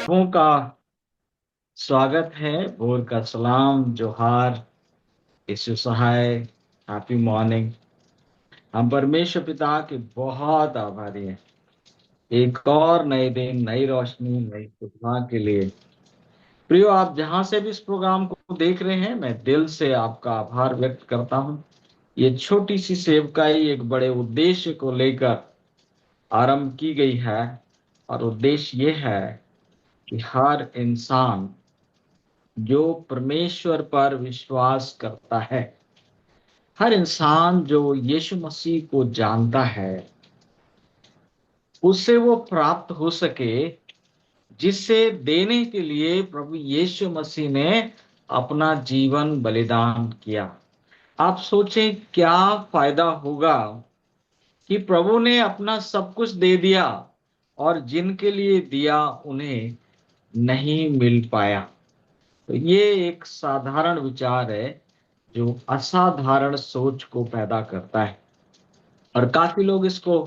सबों का स्वागत है। भोर का सलाम, जोहार, यीशु सहाय, हैप्पी मॉर्निंग। हम परमेश्वर पिता के बहुत आभारी हैं एक और नए दिन, नई रोशनी, नई सुबह के लिए। प्रियो, आप जहां से भी इस प्रोग्राम को देख रहे हैं, मैं दिल से आपका आभार व्यक्त करता हूं। ये छोटी सी सेवकाई एक बड़े उद्देश्य को लेकर आरंभ की गई है, और उद्देश्य ये है कि हर इंसान जो परमेश्वर पर विश्वास करता है, हर इंसान जो यीशु मसीह को जानता है, उससे वो प्राप्त हो सके जिससे देने के लिए प्रभु यीशु मसीह ने अपना जीवन बलिदान किया। आप सोचें क्या फायदा होगा कि प्रभु ने अपना सब कुछ दे दिया और जिनके लिए दिया उन्हें नहीं मिल पाया। तो ये एक साधारण विचार है जो असाधारण सोच को पैदा करता है, और काफी लोग इसको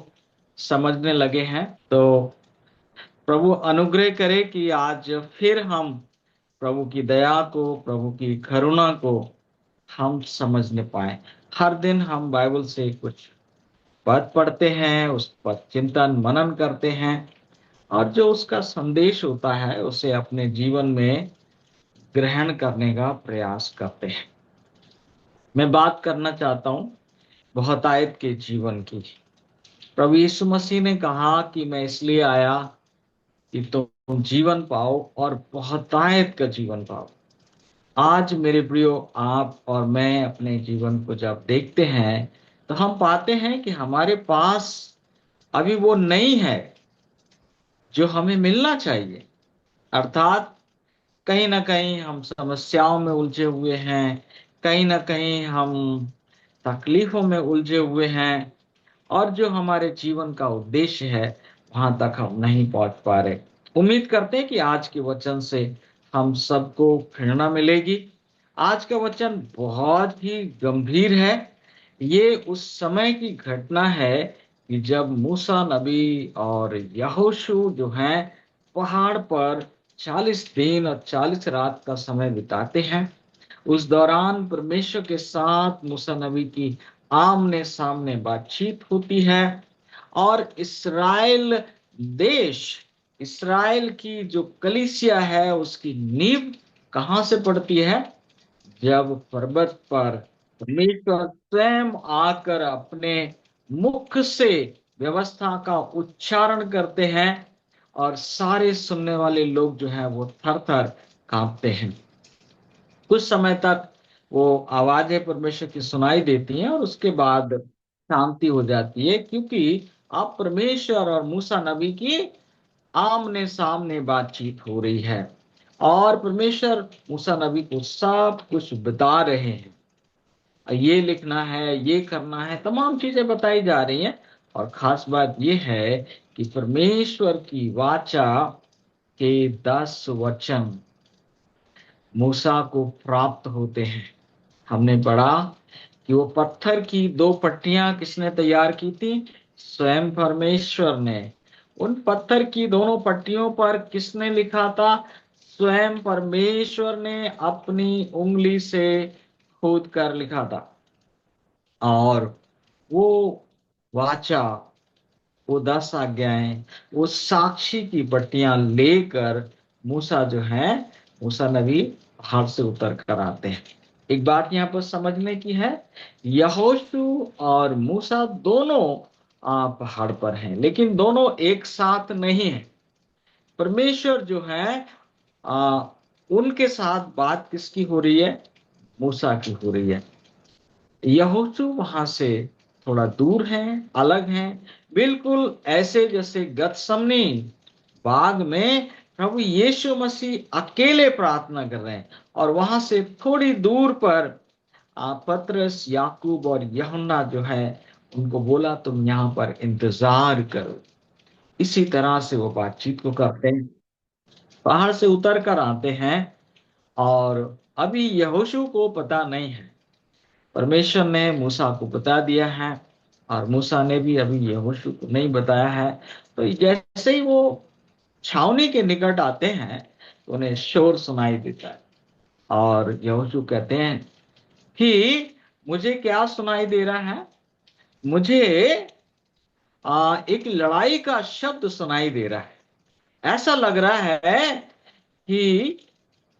समझने लगे हैं। तो प्रभु अनुग्रह करे कि आज फिर हम प्रभु की दया को, प्रभु की करुणा को हम समझने पाए। हर दिन हम बाइबल से कुछ पद पढ़ते हैं, उस पर चिंतन मनन करते हैं, और जो उसका संदेश होता है उसे अपने जीवन में ग्रहण करने का प्रयास करते हैं। मैं बात करना चाहता हूं बहुतायत के जीवन की। प्रभु यीशु मसीह ने कहा कि मैं इसलिए आया कि तुम जीवन पाओ और बहुतायत का जीवन पाओ। आज मेरे प्रियो, आप और मैं अपने जीवन को जब देखते हैं तो हम पाते हैं कि हमारे पास अभी वो नहीं है जो हमें मिलना चाहिए। अर्थात कहीं ना कहीं हम समस्याओं में उलझे हुए हैं, कहीं ना कहीं हम तकलीफों में उलझे हुए हैं, और जो हमारे जीवन का उद्देश्य है वहां तक हम नहीं पहुंच पा रहे। उम्मीद करते हैं कि आज के वचन से हम सबको प्रेरणा मिलेगी। आज का वचन बहुत ही गंभीर है। ये उस समय की घटना है कि जब मूसा नबी और यहोशू जो हैं पहाड़ पर 40 दिन और 40 रात का समय बिताते हैं। उस दौरान परमेश्वर के साथ मूसा नबी की आमने सामने बातचीत होती है, और देश इसराइल की जो कलीसिया है उसकी नींव कहां से पड़ती है? जब पर्वत पर परमेश्वर स्वयं आकर अपने मुख से व्यवस्था का उच्चारण करते हैं, और सारे सुनने वाले लोग जो हैं वो थर थर कांपते हैं। कुछ समय तक वो आवाजें परमेश्वर की सुनाई देती हैं, और उसके बाद शांति हो जाती है, क्योंकि अब परमेश्वर और मूसा नबी की आमने सामने बातचीत हो रही है, और परमेश्वर मूसा नबी को सब कुछ बता रहे हैं। ये लिखना है, ये करना है, तमाम चीजें बताई जा रही हैं। और खास बात यह है कि परमेश्वर की वाचा के 10 वचन मूसा को प्राप्त होते हैं। हमने पढ़ा कि वो पत्थर की 2 पट्टियां किसने तैयार की थी? स्वयं परमेश्वर ने। उन पत्थर की दोनों पट्टियों पर किसने लिखा था? स्वयं परमेश्वर ने अपनी उंगली से खोद कर लिखा था। और वो वाचा, वो 10 आज्ञाएं, वो साक्षी की पट्टियां लेकर मूसा जो है, मूसा नबी पहाड़ से उतर कर आते हैं। एक बात यहाँ पर समझने की है, यहोशू और मूसा दोनों पहाड़ पर हैं, लेकिन दोनों एक साथ नहीं है। परमेश्वर जो है आ, उनके साथ बात किसकी हो रही है? मूसा की हो रही है। यहोशू वहां से थोड़ा दूर है, अलग है, बिल्कुल ऐसे जैसे गतसमनी बाग में प्रभु यीशु मसीह अकेले प्रार्थना कर रहे हैं, और वहां से थोड़ी दूर पर पतरस, याकूब और यूहन्ना जो है उनको बोला तुम यहाँ पर इंतजार करो। इसी तरह से वो बातचीत को करते हैं, पहाड़ से उतर कर आते हैं। और अभी यहोशू को पता नहीं है, परमेश्वर ने मूसा को बता दिया है, और मूसा ने भी अभी यहोशू को नहीं बताया है। तो जैसे ही वो छावनी के निकट आते हैं तो उन्हें शोर सुनाई देता है। और यहोशू कहते हैं कि मुझे क्या सुनाई दे रहा है? मुझे एक लड़ाई का शब्द सुनाई दे रहा है। ऐसा लग रहा है कि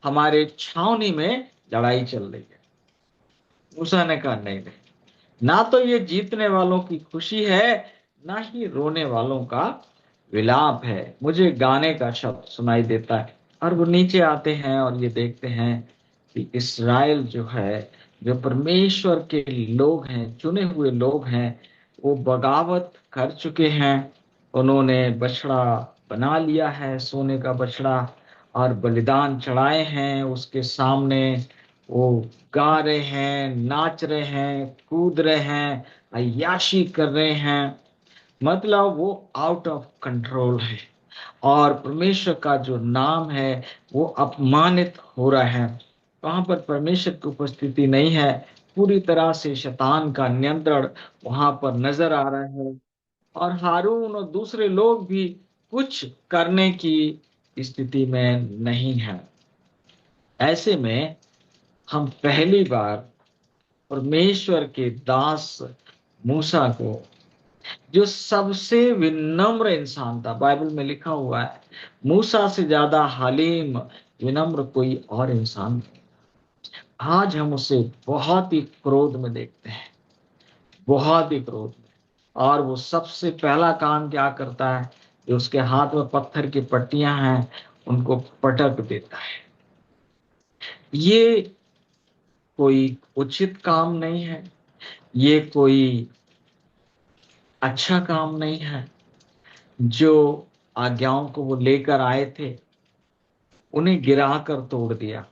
हमारे छावनी में लड़ाई चल रही है। मूसा ने कहा नहीं नहीं, ना तो ये जीतने वालों की खुशी है, ना ही रोने वालों का विलाप है। मुझे गाने का शब्द सुनाई देता है। और वो नीचे आते हैं और ये देखते हैं कि इस्राएल जो है, जो परमेश्वर के लोग हैं, चुने हुए लोग हैं, वो बगावत कर चुके हैं। उन्होंने बछड़ा बना लिया है, सोने का बछड़ा, और बलिदान चढ़ाए हैं उसके सामने। वो गा रहे हैं, नाच रहे हैं, कूद रहे हैं, अय्याशी कर रहे हैं। मतलब वो आउट ऑफ कंट्रोल है। और परमेश्वर का जो नाम है वो अपमानित हो रहा है। वहां पर परमेश्वर की उपस्थिति नहीं है। पूरी तरह से शैतान का नियंत्रण वहां पर नजर आ रहा है। और हारून और दूसरे लोग भी कुछ करने की स्थिति में नहीं है। ऐसे में हम पहली बार परमेश्वर के दास मूसा को, जो सबसे विनम्र इंसान था, बाइबल में लिखा हुआ है मूसा से ज्यादा हलीम विनम्र कोई और इंसान नहीं। आज हम उसे बहुत ही क्रोध में देखते हैं, बहुत ही क्रोध में। और वो सबसे पहला काम क्या करता है? जो उसके हाथ में पत्थर की पट्टियां हैं उनको पटक देता है। ये कोई उचित काम नहीं है, ये कोई अच्छा काम नहीं है। जो आज्ञाओं को वो लेकर आए थे उन्हें गिरा कर तोड़ दिया।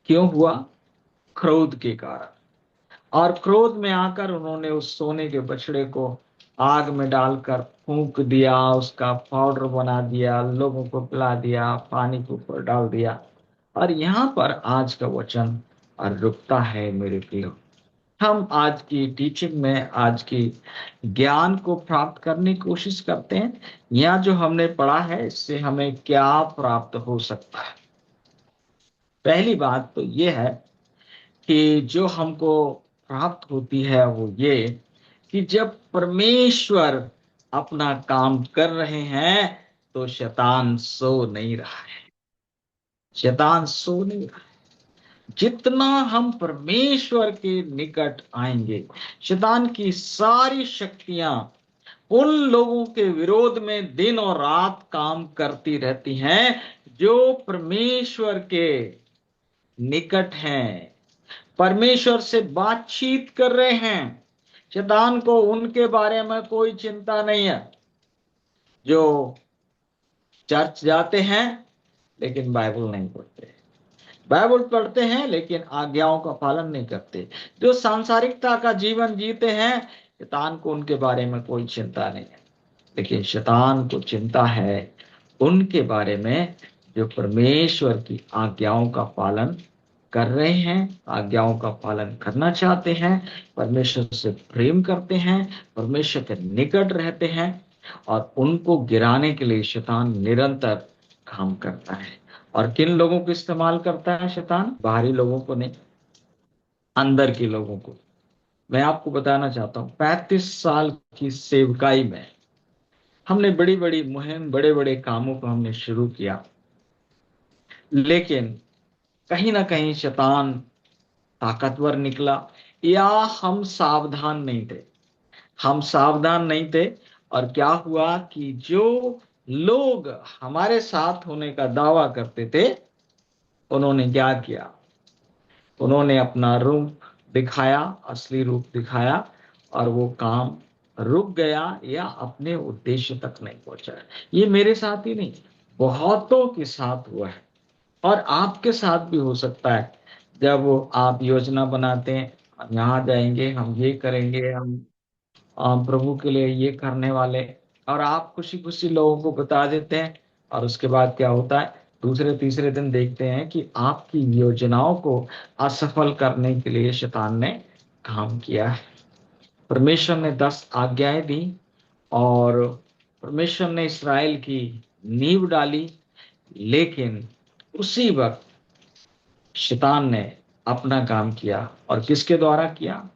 क्यों हुआ? क्रोध के कारण। और क्रोध में आकर उन्होंने उस सोने के बछड़े को आग में डालकर फूंक दिया, उसका पाउडर बना दिया, लोगों को पिला दिया, पानी के ऊपर डाल दिया। और यहाँ पर आज का वचन और रुकता है मेरे प्रियो। हम आज की टीचिंग में, आज की ज्ञान को प्राप्त करने की कोशिश करते हैं। यहाँ जो हमने पढ़ा है इससे हमें क्या प्राप्त हो सकता है? पहली बात तो ये है कि जो हमको प्राप्त होती है वो ये कि जब परमेश्वर अपना काम कर रहे हैं तो शैतान सो नहीं रहा है। शैतान सो नहीं रहा है। जितना हम परमेश्वर के निकट आएंगे, शैतान की सारी शक्तियां उन लोगों के विरोध में दिन और रात काम करती रहती हैं जो परमेश्वर के निकट हैं, परमेश्वर से बातचीत कर रहे हैं। शैतान को उनके बारे में कोई चिंता नहीं है जो चर्च जाते हैं लेकिन बाइबल नहीं पढ़ते, बाइबल पढ़ते हैं लेकिन आज्ञाओं का पालन नहीं करते, जो सांसारिकता का जीवन जीते हैं। शैतान को उनके बारे में कोई चिंता नहीं है। लेकिन शैतान को चिंता है उनके बारे में जो परमेश्वर की आज्ञाओं का पालन कर रहे हैं, आज्ञाओं का पालन करना चाहते हैं, परमेश्वर से प्रेम करते हैं, परमेश्वर के निकट रहते हैं। और उनको गिराने के लिए शैतान निरंतर काम करता है। और किन लोगों को इस्तेमाल करता है शैतान? बाहरी लोगों को नहीं, अंदर के लोगों को। मैं आपको बताना चाहता हूँ, 35 साल की सेवकाई में हमने बड़ी बड़ी मुहिम, बड़े बड़े कामों को हमने शुरू किया, लेकिन कहीं ना कहीं शैतान ताकतवर निकला, या हम सावधान नहीं थे। हम सावधान नहीं थे। और क्या हुआ कि जो लोग हमारे साथ होने का दावा करते थे उन्होंने क्या किया? उन्होंने अपना रूप दिखाया, असली रूप दिखाया, और वो काम रुक गया या अपने उद्देश्य तक नहीं पहुंचा। ये मेरे साथ ही नहीं, बहुतों के साथ हुआ है। और आपके साथ भी हो सकता है। जब वो आप योजना बनाते हैं, हम यहाँ जाएंगे, हम ये करेंगे, हम प्रभु के लिए ये करने वाले, और आप खुशी खुशी लोगों को बता देते हैं। और उसके बाद क्या होता है? दूसरे तीसरे दिन देखते हैं कि आपकी योजनाओं को असफल करने के लिए शैतान ने काम किया है। परमेश्वर ने 10 आज्ञाएं दी और परमेश्वर ने इस्राएल की नींव डाली, लेकिन उसी वक्त शैतान ने अपना काम किया। और किसके द्वारा किया?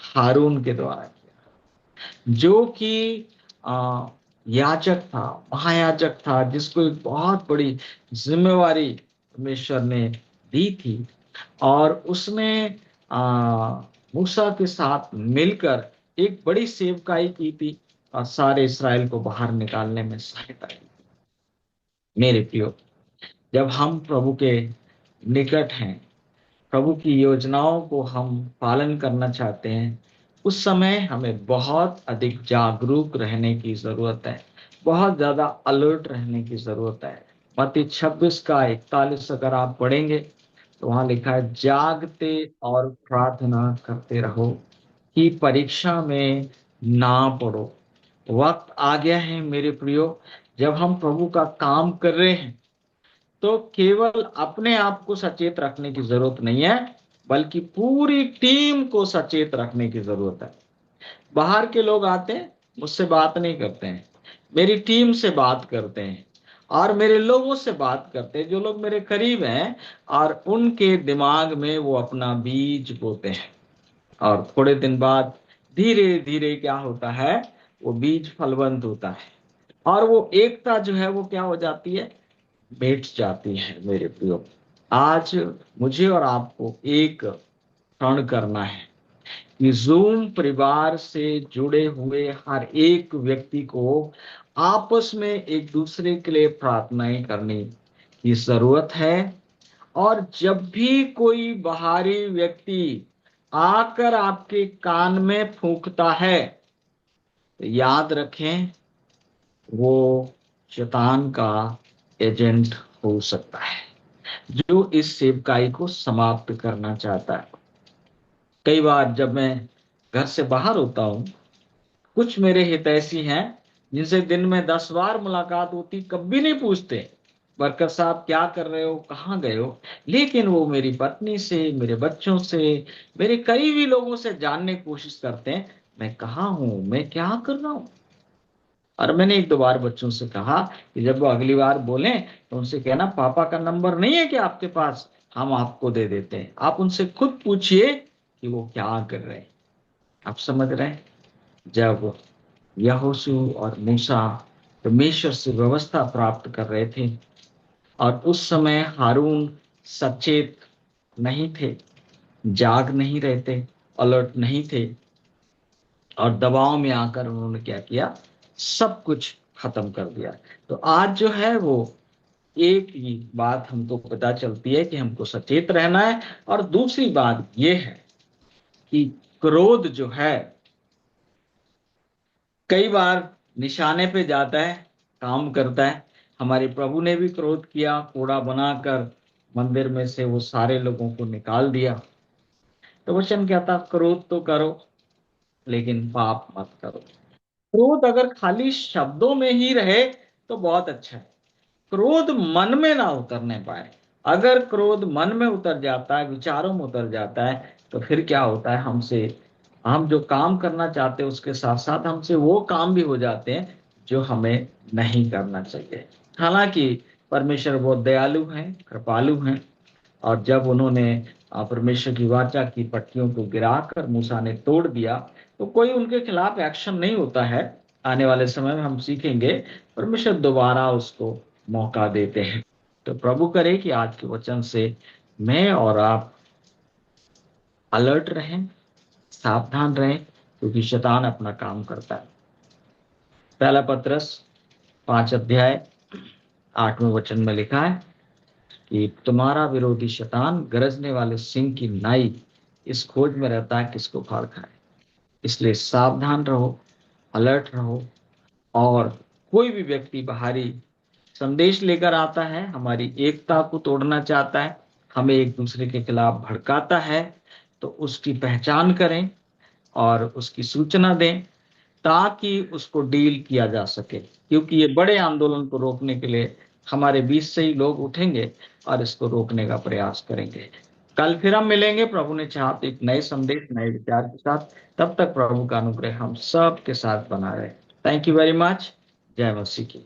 हारून के द्वारा किया, जो कि याजक था, महायाजक था, जिसको एक बहुत बड़ी जिम्मेवारी परमेश्वर ने दी थी। और उसने मूसा के साथ मिलकर एक बड़ी सेवकाई की थी और सारे इसराइल को बाहर निकालने में सहायता की। मेरे प्रियो, जब हम प्रभु के निकट हैं, प्रभु की योजनाओं को हम पालन करना चाहते हैं, उस समय हमें बहुत अधिक जागरूक रहने की जरूरत है, बहुत ज्यादा अलर्ट रहने की जरूरत है। मत्ती 26 का 41 अगर आप पढ़ेंगे तो वहां लिखा है, जागते और प्रार्थना करते रहो कि परीक्षा में ना पड़ो। वक्त आ गया है मेरे प्रियो, जब हम प्रभु का काम कर रहे हैं तो केवल अपने आप को सचेत रखने की जरूरत नहीं है, बल्कि पूरी टीम को सचेत रखने की जरूरत है। बाहर के लोग आते हैं, मुझसे बात नहीं करते हैं, मेरी टीम से बात करते हैं और मेरे लोगों से बात करते हैं, जो लोग मेरे करीब हैं, और उनके दिमाग में वो अपना बीज बोते हैं। और थोड़े दिन बाद धीरे धीरे क्या होता है, वो बीज फलवंत होता है और वो एकता जो है वो क्या हो जाती है, बैठ जाती है। मेरे प्रियो, आज मुझे और आपको एक प्रण करना है कि जूम परिवार से जुड़े हुए हर एक व्यक्ति को आपस में एक दूसरे के लिए प्रार्थनाएं करने की जरूरत है। और जब भी कोई बाहरी व्यक्ति आकर आपके कान में फूंकता है, तो याद रखें, वो शैतान का एजेंट हो सकता है, जो इस सेवकाई को समाप्त करना चाहता है। कई बार जब मैं घर से बाहर होता हूँ, कुछ मेरे हितैषी हैं जिनसे दिन में 10 बार मुलाकात होती, कभी नहीं पूछते बरकत साहब क्या कर रहे हो, कहाँ गए हो। लेकिन वो मेरी पत्नी से, मेरे बच्चों से, मेरे करीबी लोगों से जानने की कोशिश करते हैं, मैं कहाँ हूँ, मैं क्या कर रहा हूँ। और मैंने एक दो बार बच्चों से कहा कि जब वो अगली बार बोले तो उनसे कहना, पापा का नंबर नहीं है कि आपके पास, हम आपको दे देते हैं, आप उनसे खुद पूछिए कि वो क्या कर रहे हैं। आप समझ रहे हैं, जब यहोशू और मूसा परमेश्वर से व्यवस्था प्राप्त कर रहे थे और उस समय हारून सचेत नहीं थे, जाग नहीं रहे थे, अलर्ट नहीं थे, और दबाव में आकर उन्होंने क्या किया, सब कुछ खत्म कर दिया। तो आज जो है वो एक ही बात हमको पता चलती है कि हमको सचेत रहना है। और दूसरी बात ये है कि क्रोध जो है कई बार निशाने पे जाता है, काम करता है। हमारे प्रभु ने भी क्रोध किया, कूड़ा बनाकर मंदिर में से वो सारे लोगों को निकाल दिया। तो वचन कहता, क्रोध तो करो लेकिन पाप मत करो। क्रोध अगर खाली शब्दों में ही रहे तो बहुत अच्छा है, क्रोध मन में ना उतरने पाए। अगर क्रोध मन में उतर जाता है, विचारों में उतर जाता है, तो फिर क्या होता है, हमसे, हम जो काम करना चाहते हैं उसके साथ साथ हमसे वो काम भी हो जाते हैं जो हमें नहीं करना चाहिए। हालांकि परमेश्वर बहुत दयालु हैं, कृपालु हैं। और जब उन्होंने परमेश्वर की वाचा की पट्टियों को गिराकर मूसा ने तोड़ दिया, तो कोई उनके खिलाफ एक्शन नहीं होता है। आने वाले समय में हम सीखेंगे, परमेश्वर दोबारा उसको मौका देते हैं। तो प्रभु करे कि आज के वचन से मैं और आप अलर्ट रहें, सावधान रहें, क्योंकि शैतान अपना काम करता है। पहला पत्रस 5 अध्याय 8वें वचन में लिखा है कि तुम्हारा विरोधी शैतान गरजने वाले सिंह की नाई इस खोज में रहता है किसको फाड़ खाए। इसलिए सावधान रहो, अलर्ट रहो। और कोई भी व्यक्ति बाहरी संदेश लेकर आता है, हमारी एकता को तोड़ना चाहता है, हमें एक दूसरे के खिलाफ भड़काता है, तो उसकी पहचान करें और उसकी सूचना दें, ताकि उसको डील किया जा सके। क्योंकि ये बड़े आंदोलन को रोकने के लिए हमारे बीच से ही लोग उठेंगे और इसको रोकने का प्रयास करेंगे। कल फिर हम मिलेंगे, प्रभु ने चाहा तो, एक नए संदेश, नए विचार के साथ। तब तक प्रभु का अनुग्रह हम सब के साथ बना रहे। Thank you very much. जय मसीह की।